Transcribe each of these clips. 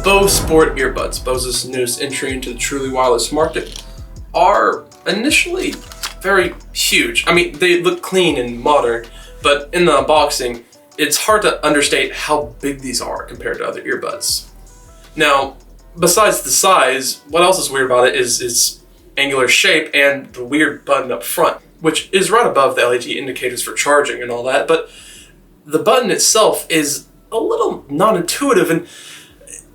Bose Sport Earbuds, Bose's newest entry into the truly wireless market, are initially very huge. I mean, they look clean and modern, but in the unboxing, it's hard to understate how big these are compared to other earbuds. Now, besides the size, what else is weird about it is its angular shape and the weird button up front, which is right above the LED indicators for charging and all that, but the button itself is a little non-intuitive, and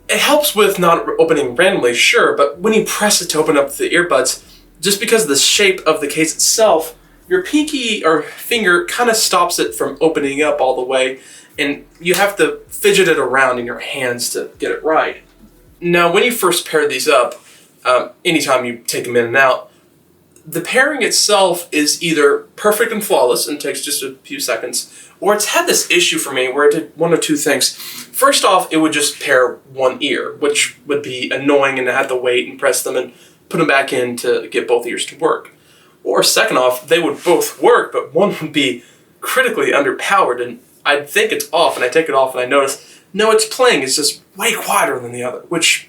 it helps with not opening randomly, sure, but when you press it to open up the earbuds, just because of the shape of the case itself, your pinky or finger kind of stops it from opening up all the way, and you have to fidget it around in your hands to get it right. Now, when you first pair these up, anytime you take them in and out, the pairing itself is either perfect and flawless and takes just a few seconds, or it's had this issue for me where it did one of two things. First off, it would just pair one ear, which would be annoying, and I had to wait and press them and put them back in to get both ears to work. Or second off, they would both work, but one would be critically underpowered, and I'd think it's off, and I take it off, and I notice, no, it's playing, it's just way quieter than the other, which,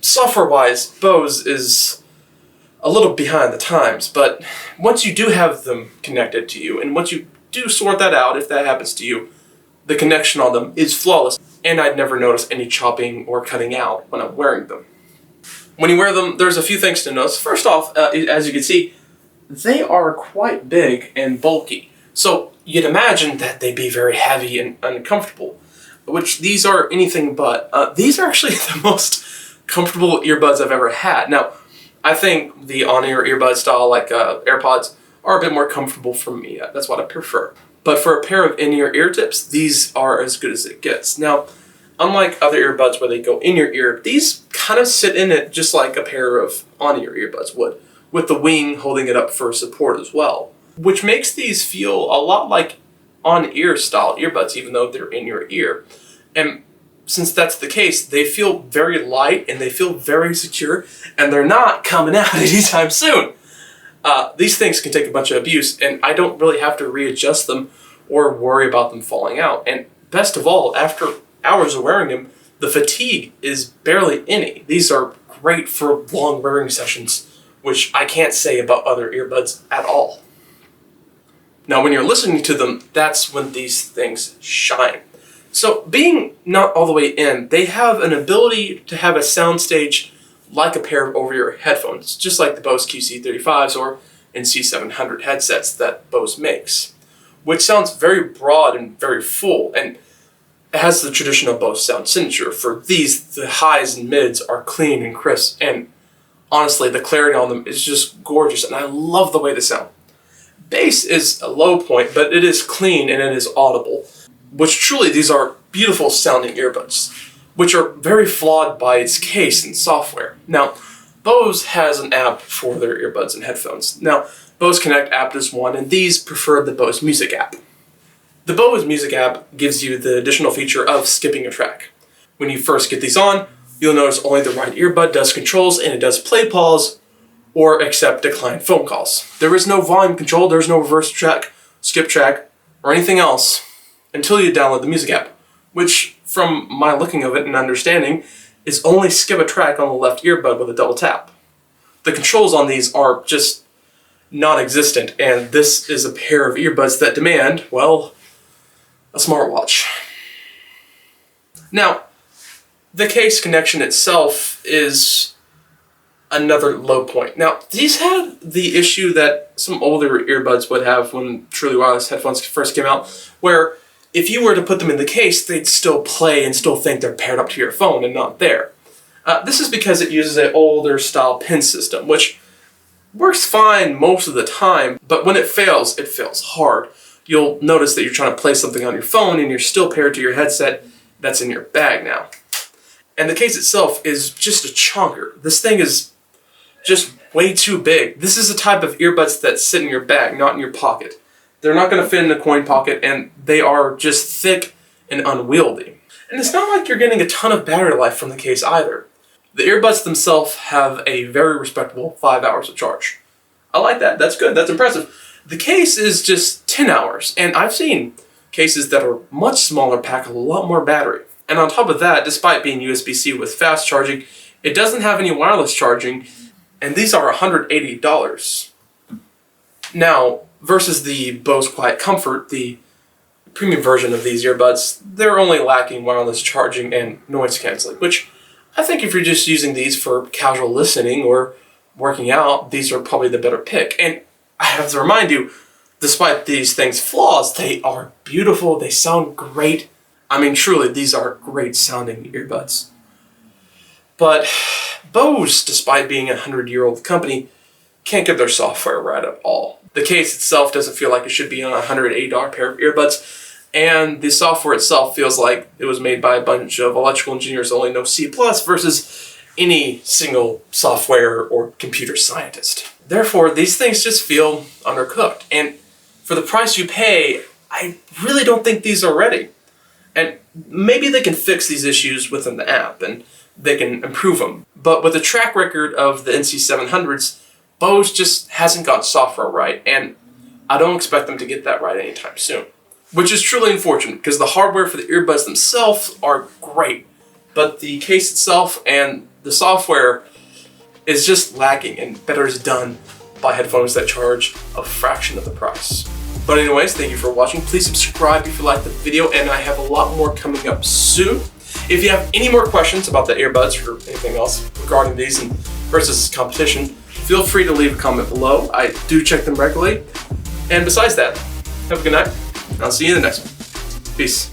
software-wise, Bose is a little behind the times, but once you do have them connected to you, and once you do sort that out, if that happens to you, the connection on them is flawless, and I'd never notice any chopping or cutting out when I'm wearing them. When you wear them, there's a few things to notice. First off, as you can see, they are quite big and bulky, so you'd imagine that they'd be very heavy and uncomfortable, which these are anything but. These are actually the most comfortable earbuds I've ever had. Now, I think the on-ear earbud style, like AirPods, are a bit more comfortable for me. That's what I prefer. But for a pair of in-ear ear tips, these are as good as it gets. Now, unlike other earbuds where they go in your ear, these kind of sit in it just like a pair of on-ear earbuds would, with the wing holding it up for support as well, which makes these feel a lot like on-ear style earbuds, even though they're in your ear. And since that's the case, they feel very light and they feel very secure, and they're not coming out anytime soon. These things can take a bunch of abuse, and I don't really have to readjust them or worry about them falling out. And best of all, after hours of wearing them, the fatigue is barely any. These are great for long wearing sessions, which I can't say about other earbuds at all. Now, when you're listening to them, that's when these things shine. So, being not all the way in, they have an ability to have a soundstage like a pair of over-ear headphones, just like the Bose QC 35s or NC700 headsets that Bose makes, which sounds very broad and very full, and it has the traditional Bose sound signature. For these, the highs and mids are clean and crisp, and honestly, the clarity on them is just gorgeous, and I love the way they sound. Bass is a low point, but it is clean and it is audible, which truly these are beautiful sounding earbuds, which are very flawed by its case and software. Now, Bose has an app for their earbuds and headphones. Now, Bose Connect app is one, and these prefer the Bose Music app. The Bose Music app gives you the additional feature of skipping a track. When you first get these on, you'll notice only the right earbud does controls, and it does play, pause, or accept declined phone calls. There is no volume control, there's no reverse track, skip track, or anything else until you download the Music app, which, from my looking of it and understanding, is only skip a track on the left earbud with a double tap. The controls on these are just non-existent, and this is a pair of earbuds that demand, well, a smartwatch. Now, the case connection itself is another low point. Now, these had the issue that some older earbuds would have when truly wireless headphones first came out, where if you were to put them in the case, they'd still play and still think they're paired up to your phone and not there. This is because it uses an older style pin system, which works fine most of the time, but when it fails hard. You'll notice that you're trying to play something on your phone and you're still paired to your headset that's in your bag now. And the case itself is just a chonker. This thing is just way too big. This is the type of earbuds that sit in your bag, not in your pocket. They're not going to fit in a coin pocket, and they are just thick and unwieldy. And it's not like you're getting a ton of battery life from the case either. The earbuds themselves have a very respectable 5 hours of charge. I like that. That's good. That's impressive. The case is just 10 hours, and I've seen cases that are much smaller pack a lot more battery. And on top of that, despite being USB-C with fast charging, it doesn't have any wireless charging, and these are $180. Now, versus the Bose QuietComfort, the premium version of these earbuds, they're only lacking wireless charging and noise canceling, which I think if you're just using these for casual listening or working out, these are probably the better pick. And I have to remind you, despite these things' flaws, they are beautiful, they sound great. I mean, truly, these are great sounding earbuds. But Bose, despite being a 100-year-old company, can't get their software right at all. The case itself doesn't feel like it should be on a $180 pair of earbuds, and the software itself feels like it was made by a bunch of electrical engineers who only know C++ versus any single software or computer scientist. Therefore, these things just feel undercooked, and for the price you pay, I really don't think these are ready. And maybe they can fix these issues within the app, and they can improve them. But with the track record of the NC700s, Bose just hasn't got software right, and I don't expect them to get that right anytime soon. Which is truly unfortunate, because the hardware for the earbuds themselves are great, but the case itself and the software is just lacking, and better is done by headphones that charge a fraction of the price. But anyways, thank you for watching. Please subscribe if you liked the video, and I have a lot more coming up soon. If you have any more questions about the earbuds or anything else regarding these and versus competition, feel free to leave a comment below. I do check them regularly. And besides that, have a good night. I'll see you in the next one. Peace.